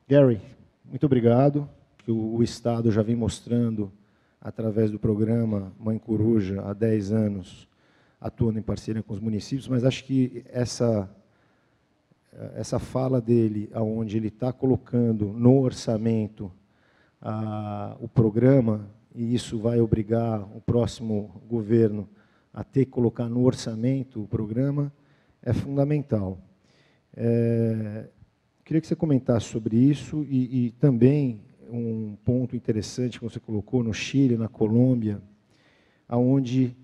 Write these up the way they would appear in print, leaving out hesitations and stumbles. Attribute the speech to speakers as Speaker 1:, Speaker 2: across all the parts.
Speaker 1: Gary, muito obrigado. O Estado já vem mostrando, através do programa Mãe Coruja, há 10 anos, atuando em parceria com os municípios, mas acho que essa fala dele, onde ele está colocando no orçamento o programa, e isso vai obrigar o próximo governo a ter que colocar no orçamento o programa, é fundamental. Queria que você comentasse sobre isso e também um ponto interessante que você colocou no Chile, na Colômbia, onde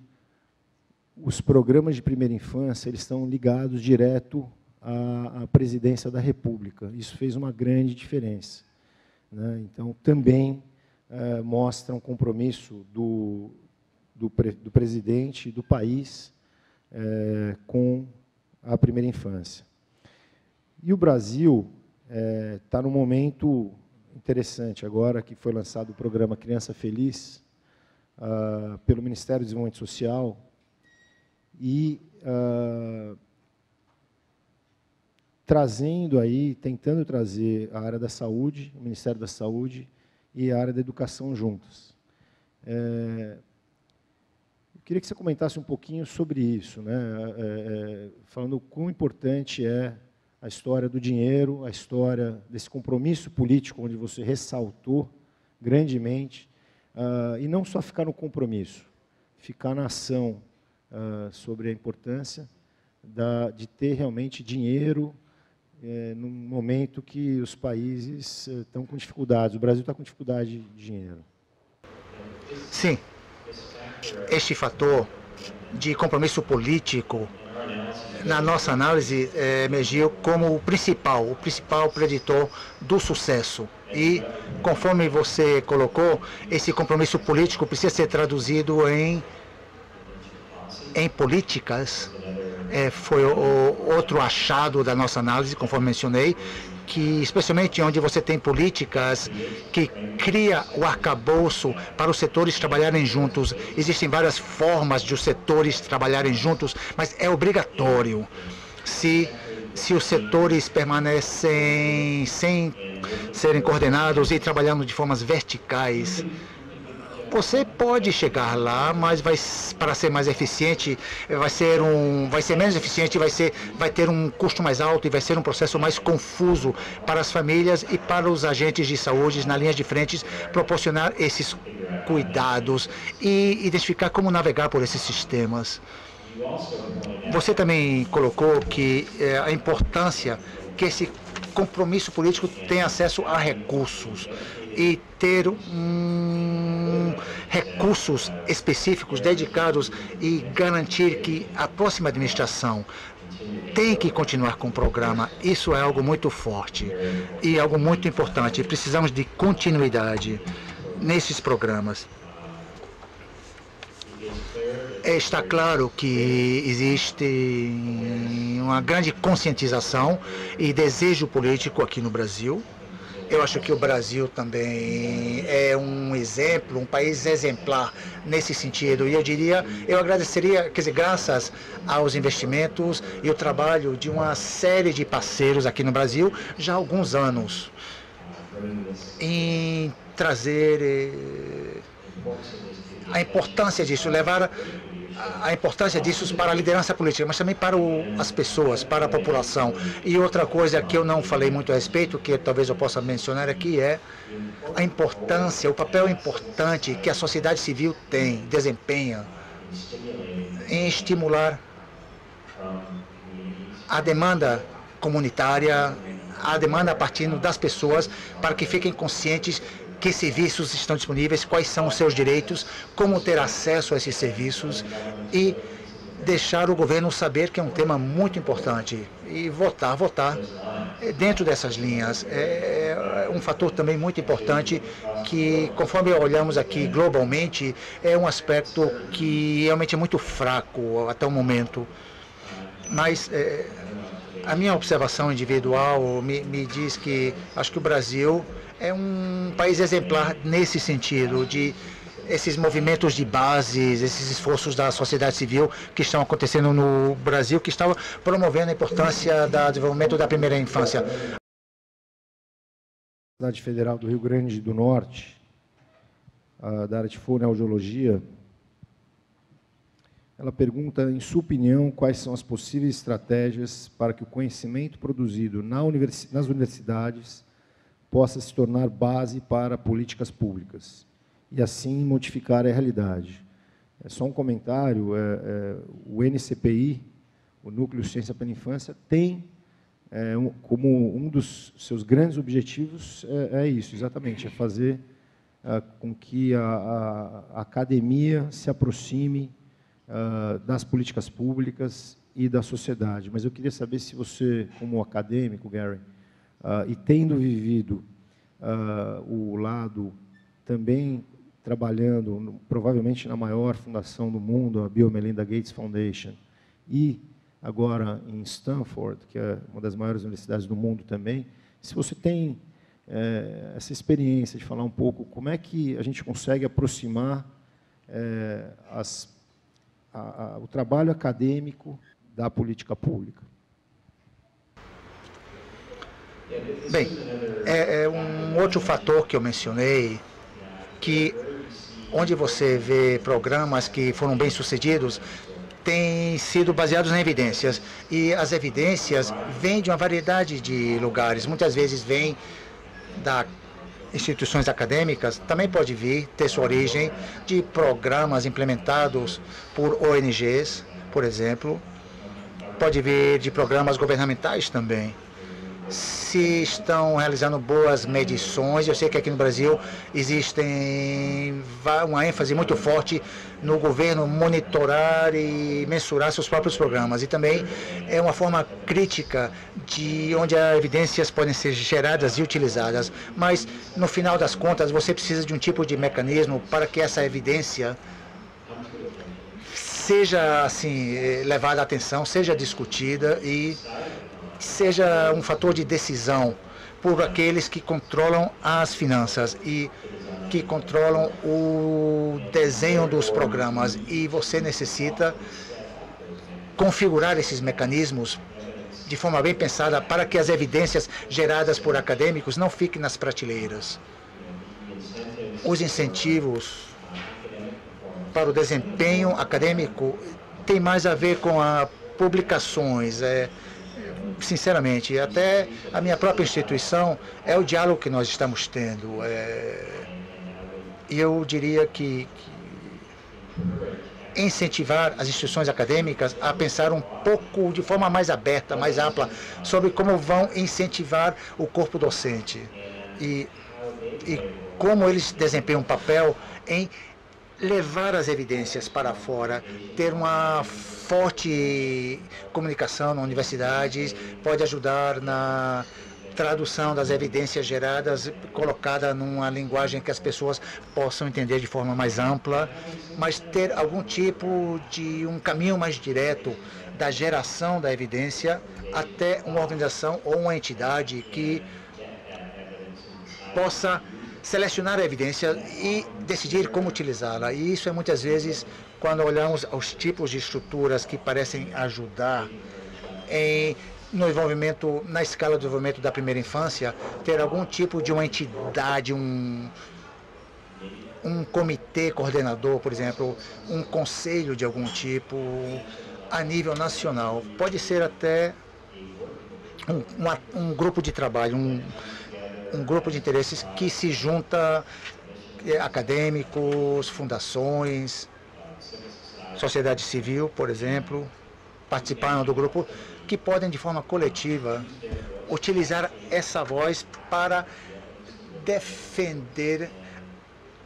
Speaker 1: os programas de primeira infância eles estão ligados direto à presidência da República. Isso fez uma grande diferença, né? Então, também mostra um compromisso do presidente do país com a primeira infância. E o Brasil está num momento interessante agora, que foi lançado o programa Criança Feliz, pelo Ministério do Desenvolvimento Social, e tentando trazer a área da saúde, o Ministério da Saúde e a área da educação juntas. Eu queria que você comentasse um pouquinho sobre isso, né? Falando o quão importante é a história do dinheiro, a história desse compromisso político, onde você ressaltou grandemente, e não só ficar no compromisso, ficar na ação sobre a importância de ter realmente dinheiro num momento que os países estão com dificuldades. O Brasil está com dificuldade de dinheiro.
Speaker 2: Sim, este fator de compromisso político, na nossa análise, emergiu como o principal preditor do sucesso. E, conforme você colocou, esse compromisso político precisa ser traduzido em políticas. Foi outro achado da nossa análise, conforme mencionei, que especialmente onde você tem políticas que cria o arcabouço para os setores trabalharem juntos. Existem várias formas de os setores trabalharem juntos, mas é obrigatório. Se os setores permanecem sem serem coordenados e trabalhando de formas verticais, você pode chegar lá, mas para ser mais eficiente, vai ser menos eficiente, vai ter um custo mais alto e vai ser um processo mais confuso para as famílias e para os agentes de saúde na linha de frente, proporcionar esses cuidados e identificar como navegar por esses sistemas. Você também colocou que a importância que esse compromisso político tenha acesso a recursos e ter recursos específicos dedicados e garantir que a próxima administração tem que continuar com o programa. Isso é algo muito forte e algo muito importante. Precisamos de continuidade nesses programas. Está claro que existe uma grande conscientização e desejo político aqui no Brasil. Eu acho que o Brasil também é um exemplo, um país exemplar nesse sentido. E eu agradeceria, graças aos investimentos e o trabalho de uma série de parceiros aqui no Brasil, já há alguns anos, em trazer a importância disso, levar a importância disso para a liderança política, mas também para as pessoas, para a população. E outra coisa que eu não falei muito a respeito, que talvez eu possa mencionar aqui, é a importância, o papel importante que a sociedade civil desempenha em estimular a demanda comunitária, a demanda partindo das pessoas, para que fiquem conscientes que serviços estão disponíveis, quais são os seus direitos, como ter acesso a esses serviços e deixar o governo saber que é um tema muito importante e votar dentro dessas linhas. É um fator também muito importante que, conforme olhamos aqui globalmente, é um aspecto que realmente é muito fraco até o momento. Mas a minha observação individual me diz que acho que o Brasil é um país exemplar nesse sentido, de esses movimentos de bases, esses esforços da sociedade civil que estão acontecendo no Brasil, que estão promovendo a importância do desenvolvimento da primeira infância.
Speaker 1: Universidade Federal do Rio Grande do Norte, da área de fonoaudiologia. Ela pergunta, em sua opinião, quais são as possíveis estratégias para que o conhecimento produzido nas universidades possa se tornar base para políticas públicas e, assim, modificar a realidade. É só um comentário, o NCPI, o Núcleo Ciência para a Infância, tem como um dos seus grandes objetivos isso, exatamente, é fazer com que a academia se aproxime das políticas públicas e da sociedade. Mas eu queria saber se você, como acadêmico, Gary, e tendo vivido o lado também trabalhando, provavelmente na maior fundação do mundo, a Bill e Melinda Gates Foundation, e agora em Stanford, que é uma das maiores universidades do mundo também, se você tem essa experiência de falar um pouco como é que a gente consegue aproximar o trabalho acadêmico da política pública.
Speaker 2: Bem, um outro fator que eu mencionei, que onde você vê programas que foram bem-sucedidos, têm sido baseados em evidências. E as evidências vêm de uma variedade de lugares. Muitas vezes vêm das instituições acadêmicas, também pode vir, ter sua origem de programas implementados por ONGs, por exemplo. Pode vir de programas governamentais também. Se estão realizando boas medições, eu sei que aqui no Brasil existe uma ênfase muito forte no governo monitorar e mensurar seus próprios programas. E também é uma forma crítica de onde as evidências podem ser geradas e utilizadas. Mas, no final das contas, você precisa de um tipo de mecanismo para que essa evidência seja assim, levada à atenção, seja discutida e seja um fator de decisão por aqueles que controlam as finanças e que controlam o desenho dos programas. E você necessita configurar esses mecanismos de forma bem pensada para que as evidências geradas por acadêmicos não fiquem nas prateleiras. Os incentivos para o desempenho acadêmico têm mais a ver com as publicações, sinceramente, até a minha própria instituição é o diálogo que nós estamos tendo. E eu diria que incentivar as instituições acadêmicas a pensar um pouco de forma mais aberta, mais ampla, sobre como vão incentivar o corpo docente e como eles desempenham um papel em levar as evidências para fora, ter uma forte comunicação nas universidades, pode ajudar na tradução das evidências geradas, colocada numa linguagem que as pessoas possam entender de forma mais ampla, mas ter algum tipo de um caminho mais direto da geração da evidência até uma organização ou uma entidade que possa selecionar a evidência e decidir como utilizá-la. E isso é muitas vezes, quando olhamos aos tipos de estruturas que parecem ajudar no desenvolvimento, na escala de desenvolvimento da primeira infância, ter algum tipo de uma entidade, um comitê coordenador, por exemplo, um conselho de algum tipo, a nível nacional. Pode ser até um grupo de trabalho, um grupo de interesses que se junta acadêmicos, fundações, sociedade civil, por exemplo, participaram do grupo, que podem, de forma coletiva, utilizar essa voz para defender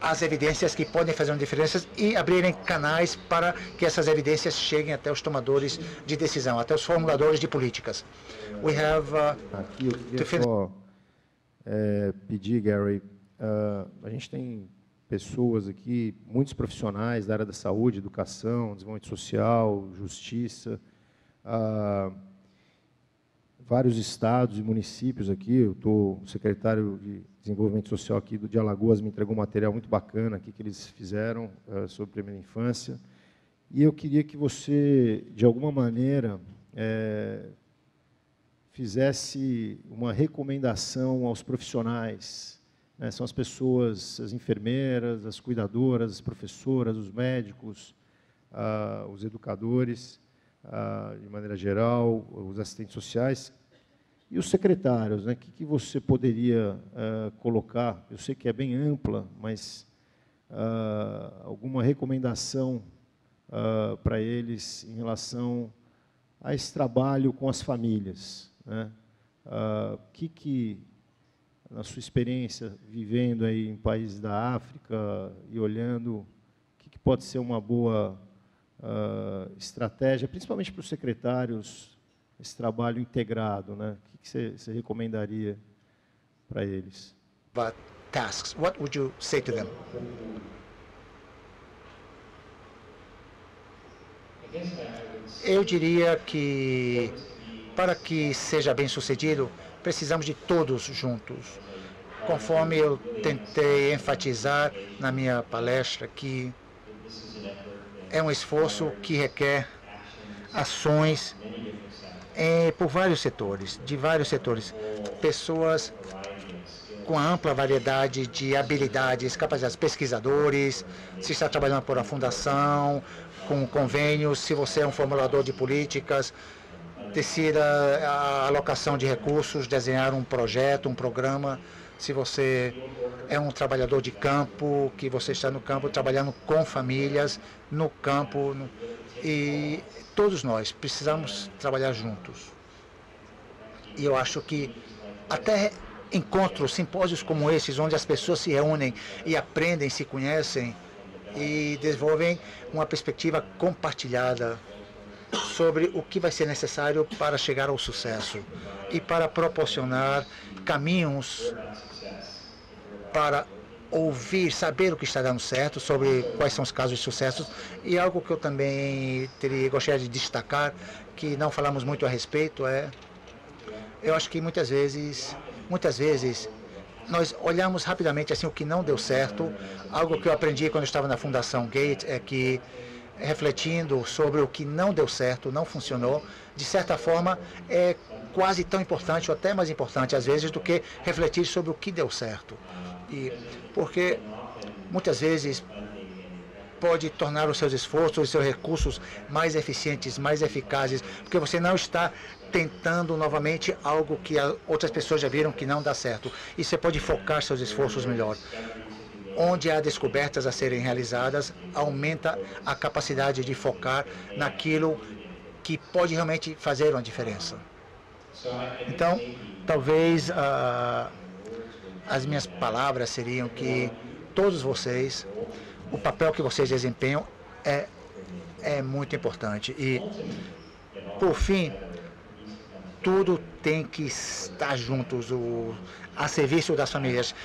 Speaker 2: as evidências que podem fazer uma diferença e abrirem canais para que essas evidências cheguem até os tomadores de decisão, até os formuladores de políticas.
Speaker 1: Aqui eu queria só pedir, Gary, a gente tem pessoas aqui, muitos profissionais da área da saúde, educação, desenvolvimento social, justiça, vários estados e municípios aqui. Eu estou, o secretário de Desenvolvimento Social aqui de Alagoas me entregou um material muito bacana aqui que eles fizeram sobre primeira infância. E eu queria que você, de alguma maneira, fizesse uma recomendação aos profissionais, né? São as pessoas, as enfermeiras, as cuidadoras, as professoras, os médicos, os educadores, de maneira geral, os assistentes sociais, e os secretários, né? O que você poderia colocar? Eu sei que é bem ampla, mas alguma recomendação para eles em relação a esse trabalho com as famílias, né? Na sua experiência, vivendo aí em países da África e olhando, o que pode ser uma boa estratégia, principalmente para os secretários, esse trabalho integrado, né? O que você recomendaria para eles?
Speaker 2: But tasks, what would you say to them? Eu diria que, para que seja bem sucedido, precisamos de todos juntos. Conforme eu tentei enfatizar na minha palestra, que é um esforço que requer ações por vários setores, de vários setores. Pessoas com ampla variedade de habilidades, capacidades, pesquisadores, se está trabalhando por uma fundação, com convênios, se você é um formulador de políticas, decida a alocação de recursos, desenhar um projeto, um programa, se você é um trabalhador de campo, que você está no campo trabalhando com famílias, no campo, e todos nós precisamos trabalhar juntos. E eu acho que até encontros, simpósios como esses, onde as pessoas se reúnem e aprendem, se conhecem e desenvolvem uma perspectiva compartilhada sobre o que vai ser necessário para chegar ao sucesso e para proporcionar caminhos para ouvir, saber o que está dando certo, sobre quais são os casos de sucesso. E algo que eu também gostaria de destacar, que não falamos muito a respeito, eu acho que muitas vezes nós olhamos rapidamente assim o que não deu certo. Algo que eu aprendi quando eu estava na Fundação Gates é que, refletindo sobre o que não deu certo, não funcionou, de certa forma é quase tão importante, ou até mais importante às vezes, do que refletir sobre o que deu certo. E porque muitas vezes pode tornar os seus esforços, os seus recursos mais eficientes, mais eficazes, porque você não está tentando novamente algo que outras pessoas já viram que não dá certo. E você pode focar seus esforços melhor. Onde há descobertas a serem realizadas, aumenta a capacidade de focar naquilo que pode realmente fazer uma diferença. Então, talvez as minhas palavras seriam que todos vocês, o papel que vocês desempenham é muito importante. E, por fim, tudo tem que estar juntos, a serviço das famílias.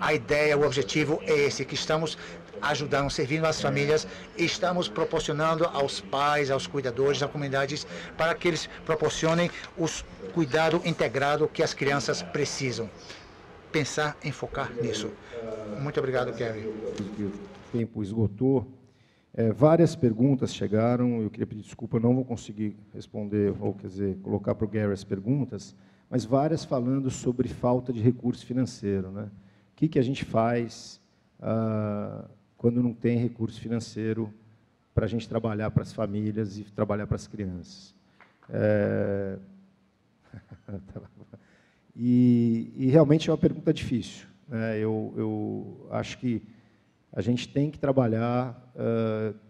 Speaker 2: A ideia, o objetivo é esse, que estamos ajudando, servindo as famílias, estamos proporcionando aos pais, aos cuidadores, às comunidades, para que eles proporcionem o cuidado integrado que as crianças precisam. Pensar em focar nisso. Muito obrigado, Gary.
Speaker 1: O tempo esgotou. Várias perguntas chegaram, eu queria pedir desculpa, eu não vou conseguir responder, ou quer dizer, colocar para o Gary as perguntas, mas várias falando sobre falta de recurso financeiro, né? O que a gente faz quando não tem recurso financeiro para a gente trabalhar para as famílias e trabalhar para as crianças? E realmente é uma pergunta difícil, né? Eu acho que a gente tem que trabalhar,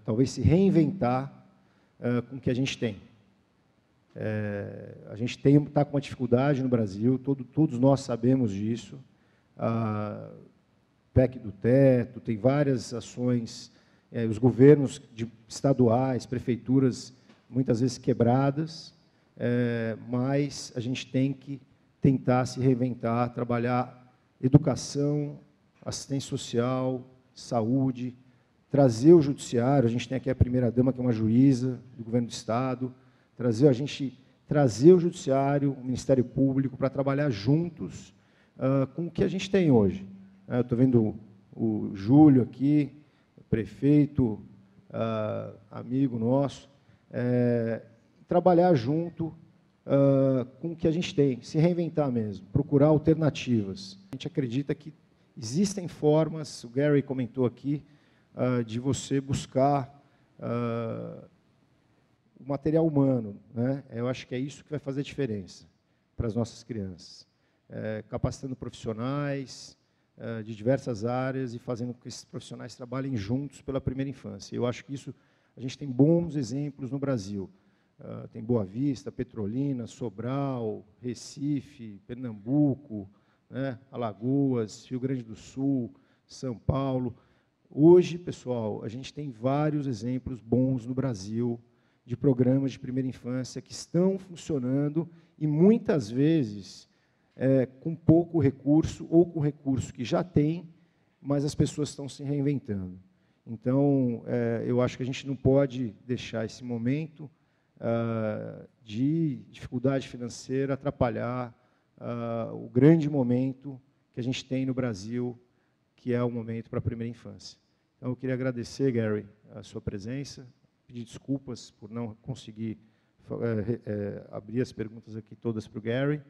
Speaker 1: talvez se reinventar com o que a gente tem. A gente está com uma dificuldade no Brasil, todos nós sabemos disso. PEC do teto, tem várias ações, os governos estaduais, prefeituras, muitas vezes quebradas, mas a gente tem que tentar se reinventar, trabalhar educação, assistência social, saúde, trazer o judiciário, a gente tem aqui a primeira-dama, que é uma juíza do governo do Estado, trazer o judiciário, o Ministério Público, para trabalhar juntos com o que a gente tem hoje. Eu estou vendo o Júlio aqui, prefeito, amigo nosso, trabalhar junto com o que a gente tem, se reinventar mesmo, procurar alternativas. A gente acredita que existem formas, o Gary comentou aqui, de você buscar o material humano, né? Eu acho que é isso que vai fazer a diferença para as nossas crianças. Capacitando profissionais de diversas áreas e fazendo com que esses profissionais trabalhem juntos pela primeira infância. Eu acho que isso, a gente tem bons exemplos no Brasil. Tem Boa Vista, Petrolina, Sobral, Recife, Pernambuco, né? Alagoas, Rio Grande do Sul, São Paulo. Hoje, pessoal, a gente tem vários exemplos bons no Brasil de programas de primeira infância que estão funcionando e, muitas vezes, com pouco recurso ou com recurso que já tem, mas as pessoas estão se reinventando. Então, eu acho que a gente não pode deixar esse momento de dificuldade financeira atrapalhar o grande momento que a gente tem no Brasil, que é o momento para a primeira infância. Então, eu queria agradecer, Gary, a sua presença, pedir desculpas por não conseguir abrir as perguntas aqui todas para o Gary,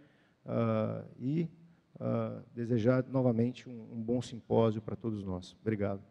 Speaker 1: e desejar novamente um bom simpósio para todos nós. Obrigado.